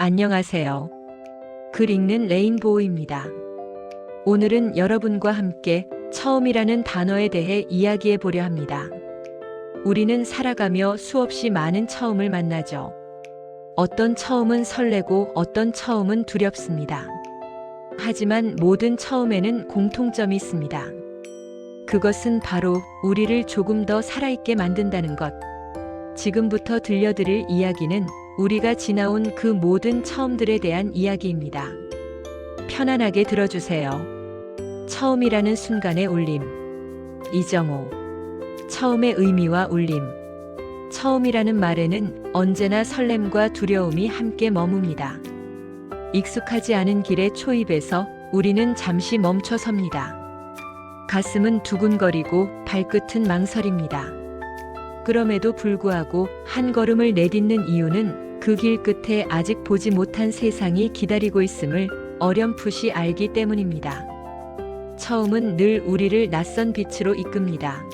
안녕하세요. 글 읽는 레인보우입니다. 오늘은 여러분과 함께 처음이라는 단어에 대해 이야기해 보려 합니다. 우리는 살아가며 수없이 많은 처음을 만나죠. 어떤 처음은 설레고 어떤 처음은 두렵습니다. 하지만 모든 처음에는 공통점이 있습니다. 그것은 바로 우리를 조금 더 살아있게 만든다는 것. 지금부터 들려드릴 이야기는 우리가 지나온 그 모든 처음들에 대한 이야기입니다. 편안하게 들어주세요. 처음이라는 순간의 울림. 이정호. 처음의 의미와 울림. 처음이라는 말에는 언제나 설렘과 두려움이 함께 머뭅니다. 익숙하지 않은 길의 초입에서 우리는 잠시 멈춰 섭니다. 가슴은 두근거리고 발끝은 망설입니다. 그럼에도 불구하고 한 걸음을 내딛는 이유는 그 길 끝에 아직 보지 못한 세상이 기다리고 있음을 어렴풋이 알기 때문입니다. 처음은 늘 우리를 낯선 빛으로 이끕니다.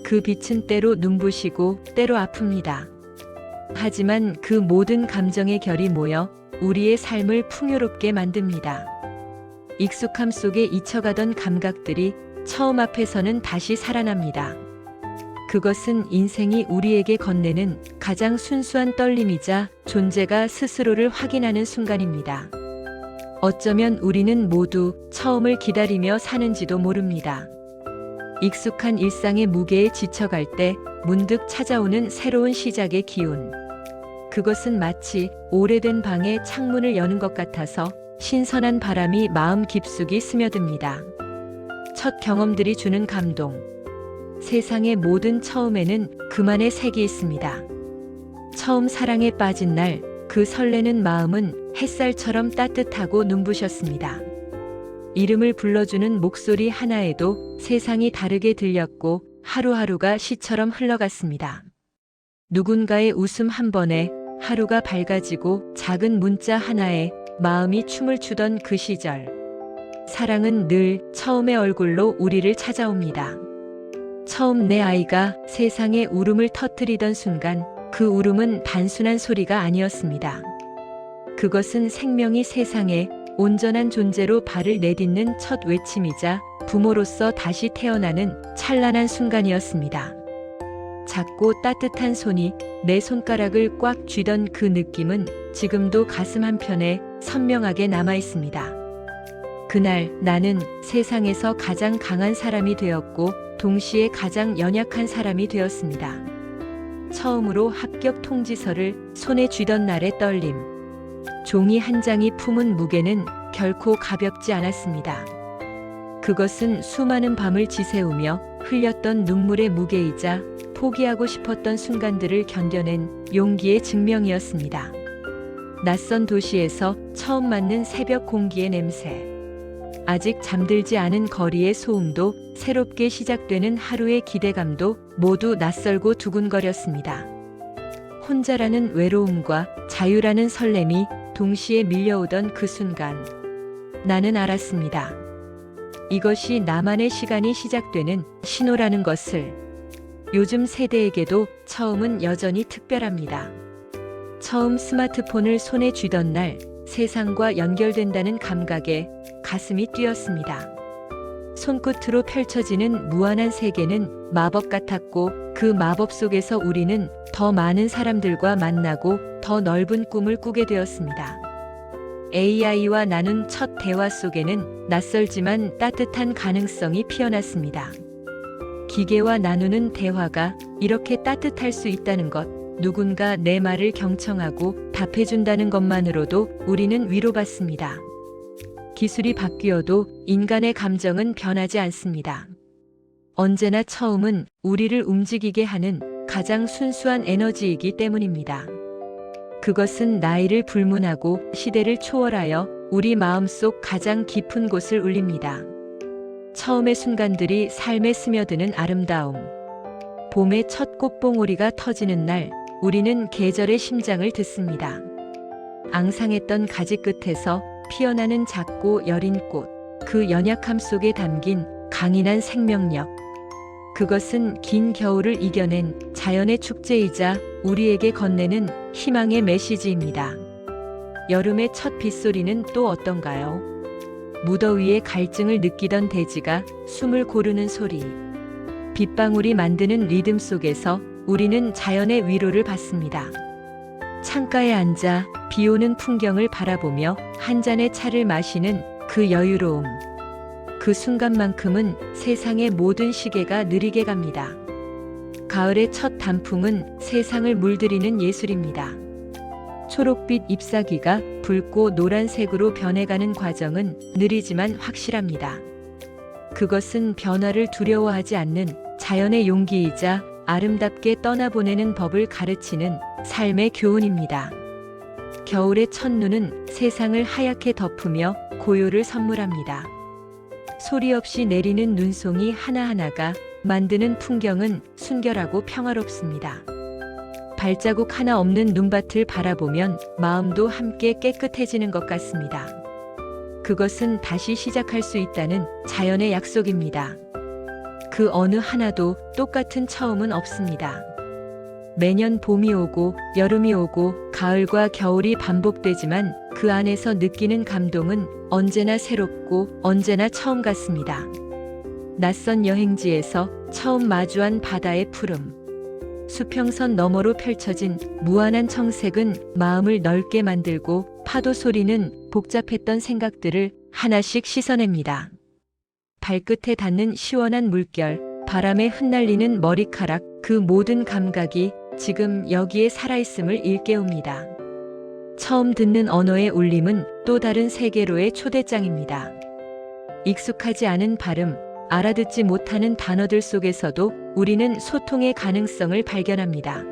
그 빛은 때로 눈부시고 때로 아픕니다. 하지만 그 모든 감정의 결이 모여 우리의 삶을 풍요롭게 만듭니다. 익숙함 속에 잊혀가던 감각들이 처음 앞에서는 다시 살아납니다. 그것은 인생이 우리에게 건네는 가장 순수한 떨림이자 존재가 스스로를 확인하는 순간입니다. 어쩌면 우리는 모두 처음을 기다리며 사는지도 모릅니다. 익숙한 일상의 무게에 지쳐갈 때 문득 찾아오는 새로운 시작의 기운. 그것은 마치 오래된 방에 창문을 여는 것 같아서 신선한 바람이 마음 깊숙이 스며듭니다. 첫 경험들이 주는 감동. 세상의 모든 처음에는 그만의 색이 있습니다. 처음 사랑에 빠진 날, 그 설레는 마음은 햇살처럼 따뜻하고 눈부셨습니다. 이름을 불러주는 목소리 하나에도 세상이 다르게 들렸고 하루하루가 시처럼 흘러갔습니다. 누군가의 웃음 한 번에 하루가 밝아지고 작은 문자 하나에 마음이 춤을 추던 그 시절. 사랑은 늘 처음의 얼굴로 우리를 찾아옵니다. 처음 내 아이가 세상에 울음을 터뜨리던 순간 그 울음은 단순한 소리가 아니었습니다. 그것은 생명이 세상에 온전한 존재로 발을 내딛는 첫 외침이자 부모로서 다시 태어나는 찬란한 순간이었습니다. 작고 따뜻한 손이 내 손가락을 꽉 쥐던 그 느낌은 지금도 가슴 한편에 선명하게 남아 있습니다. 그날 나는 세상에서 가장 강한 사람이 되었고 동시에 가장 연약한 사람이 되었습니다. 처음으로 합격 통지서를 손에 쥐던 날의 떨림. 종이 한 장이 품은 무게는 결코 가볍지 않았습니다. 그것은 수많은 밤을 지새우며 흘렸던 눈물의 무게이자 포기하고 싶었던 순간들을 견뎌낸 용기의 증명이었습니다. 낯선 도시에서 처음 맡는 새벽 공기의 냄새. 아직 잠들지 않은 거리의 소음도 새롭게 시작되는 하루의 기대감도 모두 낯설고 두근거렸습니다. 혼자라는 외로움과 자유라는 설렘이 동시에 밀려오던 그 순간. 나는 알았습니다. 이것이 나만의 시간이 시작되는 신호라는 것을. 요즘 세대에게도 처음은 여전히 특별합니다. 처음 스마트폰을 손에 쥐던 날 세상과 연결된다는 감각에 가슴이 뛰었습니다. 손끝으로 펼쳐지는 무한한 세계는 마법 같았고 그 마법 속에서 우리는 더 많은 사람들과 만나고 더 넓은 꿈을 꾸게 되었습니다. AI와 나눈 첫 대화 속에는 낯설지만 따뜻한 가능성이 피어났습니다. 기계와 나누는 대화가 이렇게 따뜻할 수 있다는 것, 누군가 내 말을 경청하고 답해준다는 것만으로도 우리는 위로받습니다. 기술이 바뀌어도 인간의 감정은 변하지 않습니다. 언제나 처음은 우리를 움직이게 하는 가장 순수한 에너지이기 때문입니다. 그것은 나이를 불문하고 시대를 초월하여 우리 마음속 가장 깊은 곳을 울립니다. 처음의 순간들이 삶에 스며드는 아름다움. 봄의 첫 꽃봉오리가 터지는 날, 우리는 계절의 심장을 듣습니다. 앙상했던 가지 끝에서 피어나는 작고 여린 꽃, 그 연약함 속에 담긴 강인한 생명력. 그것은 긴 겨울을 이겨낸 자연의 축제이자 우리에게 건네는 희망의 메시지입니다. 여름의 첫 빗소리는 또 어떤가요? 무더위에 갈증을 느끼던 대지가 숨을 고르는 소리. 빗방울이 만드는 리듬 속에서 우리는 자연의 위로를 받습니다. 창가에 앉아 비 오는 풍경을 바라보며 한 잔의 차를 마시는 그 여유로움. 그 순간만큼은 세상의 모든 시계가 느리게 갑니다. 가을의 첫 단풍은 세상을 물들이는 예술입니다. 초록빛 잎사귀가 붉고 노란색으로 변해가는 과정은 느리지만 확실합니다. 그것은 변화를 두려워하지 않는 자연의 용기이자 아름답게 떠나보내는 법을 가르치는 삶의 교훈입니다. 겨울의 첫눈은 세상을 하얗게 덮으며 고요를 선물합니다. 소리 없이 내리는 눈송이 하나하나가 만드는 풍경은 순결하고 평화롭습니다. 발자국 하나 없는 눈밭을 바라보면 마음도 함께 깨끗해지는 것 같습니다. 그것은 다시 시작할 수 있다는 자연의 약속입니다. 그 어느 하나도 똑같은 처음은 없습니다. 매년 봄이 오고 여름이 오고 가을과 겨울이 반복되지만 그 안에서 느끼는 감동은 언제나 새롭고 언제나 처음 같습니다. 낯선 여행지에서 처음 마주한 바다의 푸름. 수평선 너머로 펼쳐진 무한한 청색은 마음을 넓게 만들고 파도 소리는 복잡했던 생각들을 하나씩 씻어냅니다. 발끝에 닿는 시원한 물결, 바람에 흩날리는 머리카락, 그 모든 감각이 지금 여기에 살아있음을 일깨웁니다. 처음 듣는 언어의 울림은 또 다른 세계로의 초대장입니다. 익숙하지 않은 발음, 알아듣지 못하는 단어들 속에서도 우리는 소통의 가능성을 발견합니다.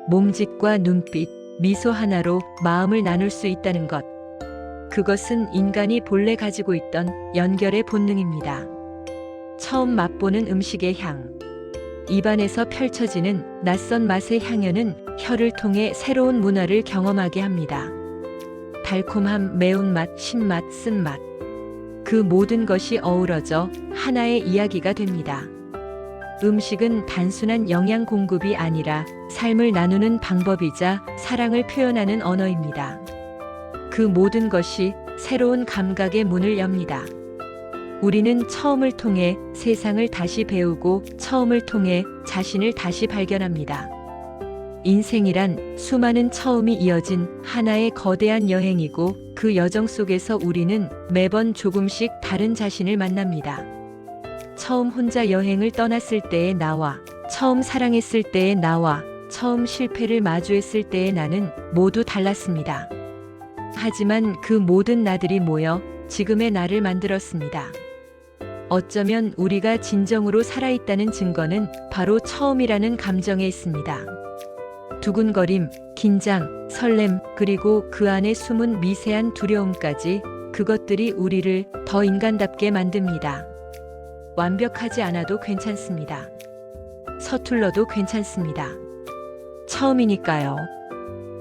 몸짓과 눈빛, 미소 하나로 마음을 나눌 수 있다는 것. 그것은 인간이 본래 가지고 있던 연결의 본능입니다. 처음 맛보는 음식의 향. 입안에서 펼쳐지는 낯선 맛의 향연은 혀를 통해 새로운 문화를 경험하게 합니다. 달콤함, 매운맛, 신맛, 쓴맛. 그 모든 것이 어우러져 하나의 이야기가 됩니다. 음식은 단순한 영양 공급이 아니라 삶을 나누는 방법이자 사랑을 표현하는 언어입니다. 그 모든 것이 새로운 감각의 문을 엽니다. 우리는 처음을 통해 세상을 다시 배우고 처음을 통해 자신을 다시 발견합니다. 인생이란 수많은 처음이 이어진 하나의 거대한 여행이고 그 여정 속에서 우리는 매번 조금씩 다른 자신을 만납니다. 처음 혼자 여행을 떠났을 때의 나와, 처음 사랑했을 때의 나와, 처음 실패를 마주했을 때의 나는 모두 달랐습니다. 하지만 그 모든 나들이 모여 지금의 나를 만들었습니다. 어쩌면 우리가 진정으로 살아있다는 증거는 바로 처음이라는 감정에 있습니다. 두근거림, 긴장, 설렘, 그리고 그 안에 숨은 미세한 두려움까지 그것들이 우리를 더 인간답게 만듭니다. 완벽하지 않아도 괜찮습니다. 서툴러도 괜찮습니다. 처음이니까요.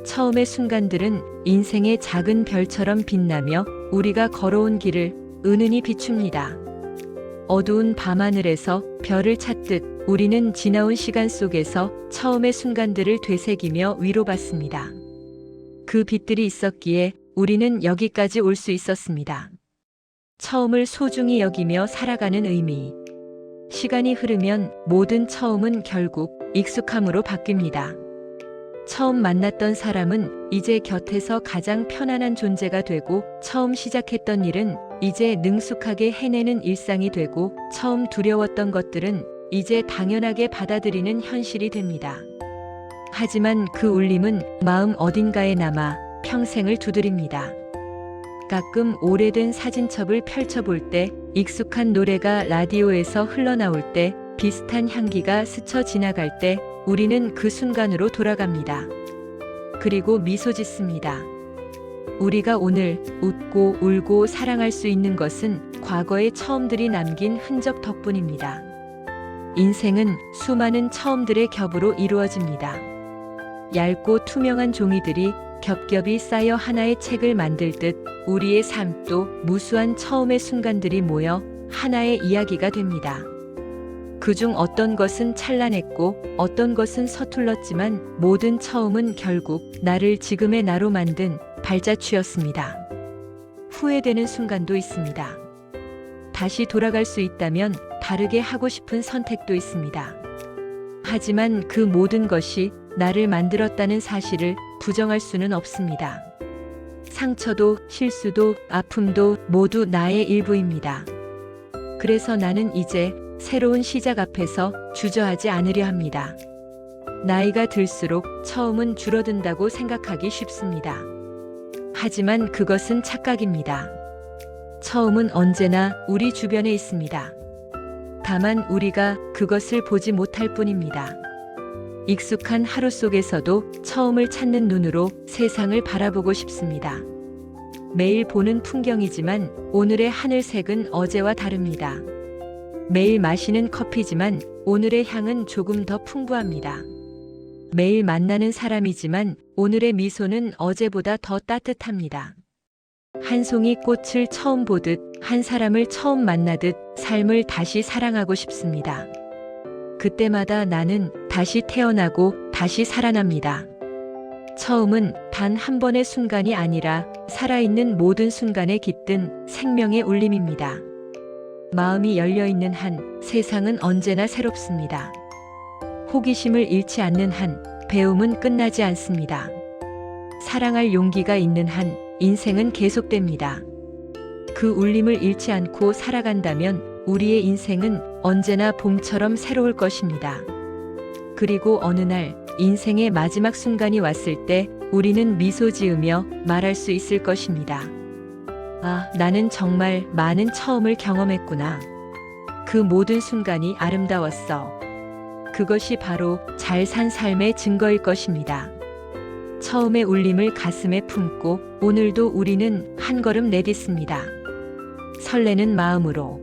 처음의 순간들은 인생의 작은 별처럼 빛나며 우리가 걸어온 길을 은은히 비춥니다. 어두운 밤하늘에서 별을 찾듯 우리는 지나온 시간 속에서 처음의 순간들을 되새기며 위로받습니다. 그 빛들이 있었기에 우리는 여기까지 올 수 있었습니다. 처음을 소중히 여기며 살아가는 의미. 시간이 흐르면 모든 처음은 결국 익숙함으로 바뀝니다. 처음 만났던 사람은 이제 곁에서 가장 편안한 존재가 되고, 처음 시작했던 일은 이제 능숙하게 해내는 일상이 되고, 처음 두려웠던 것들은 이제 당연하게 받아들이는 현실이 됩니다. 하지만 그 울림은 마음 어딘가에 남아 평생을 두드립니다. 가끔 오래된 사진첩을 펼쳐볼 때, 익숙한 노래가 라디오에서 흘러나올 때, 비슷한 향기가 스쳐 지나갈 때 우리는 그 순간으로 돌아갑니다. 그리고 미소 짓습니다. 우리가 오늘 웃고 울고 사랑할 수 있는 것은 과거의 처음들이 남긴 흔적 덕분입니다. 인생은 수많은 처음들의 겹으로 이루어집니다. 얇고 투명한 종이들이 겹겹이 쌓여 하나의 책을 만들듯 우리의 삶도 무수한 처음의 순간들이 모여 하나의 이야기가 됩니다. 그중 어떤 것은 찬란했고 어떤 것은 서툴렀지만 모든 처음은 결국 나를 지금의 나로 만든 발자취였습니다. 후회되는 순간도 있습니다. 다시 돌아갈 수 있다면 다르게 하고 싶은 선택도 있습니다. 하지만 그 모든 것이 나를 만들었다는 사실을 부정할 수는 없습니다. 상처도 실수도 아픔도 모두 나의 일부입니다. 그래서 나는 이제 새로운 시작 앞에서 주저하지 않으려 합니다. 나이가 들수록 처음은 줄어든다고 생각하기 쉽습니다. 하지만 그것은 착각입니다. 처음은 언제나 우리 주변에 있습니다. 다만 우리가 그것을 보지 못할 뿐입니다. 익숙한 하루 속에서도 처음을 찾는 눈으로 세상을 바라보고 싶습니다. 매일 보는 풍경이지만 오늘의 하늘색은 어제와 다릅니다. 매일 마시는 커피지만 오늘의 향은 조금 더 풍부합니다. 매일 만나는 사람이지만 오늘의 미소는 어제보다 더 따뜻합니다. 한 송이 꽃을 처음 보듯 한 사람을 처음 만나듯 삶을 다시 사랑하고 싶습니다. 그때마다 나는 다시 태어나고 다시 살아납니다. 처음은 단 한 번의 순간이 아니라 살아있는 모든 순간에 깃든 생명의 울림입니다. 마음이 열려있는 한 세상은 언제나 새롭습니다. 호기심을 잃지 않는 한 배움은 끝나지 않습니다. 사랑할 용기가 있는 한 인생은 계속됩니다. 그 울림을 잃지 않고 살아간다면 우리의 인생은 언제나 봄처럼 새로울 것입니다. 그리고 어느 날 인생의 마지막 순간이 왔을 때 우리는 미소 지으며 말할 수 있을 것입니다. 아, 나는 정말 많은 처음을 경험했구나. 그 모든 순간이 아름다웠어. 그것이 바로 잘 산 삶의 증거일 것입니다. 처음의 울림을 가슴에 품고 오늘도 우리는 한 걸음 내딛습니다. 설레는 마음으로.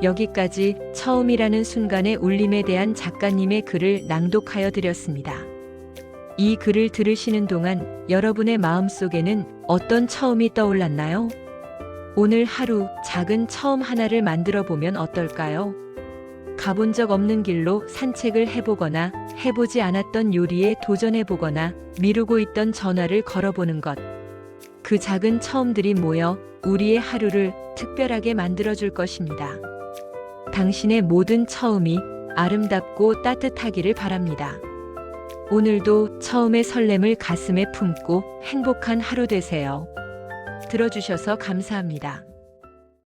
여기까지 처음이라는 순간의 울림에 대한 작가님의 글을 낭독하여 드렸습니다. 이 글을 들으시는 동안 여러분의 마음속에는 어떤 처음이 떠올랐나요? 오늘 하루 작은 처음 하나를 만들어 보면 어떨까요? 가본 적 없는 길로 산책을 해보거나 해보지 않았던 요리에 도전해보거나 미루고 있던 전화를 걸어보는 것. 그 작은 처음들이 모여 우리의 하루를 특별하게 만들어줄 것입니다. 당신의 모든 처음이 아름답고 따뜻하기를 바랍니다. 오늘도 처음의 설렘을 가슴에 품고 행복한 하루 되세요. 들어주셔서 감사합니다.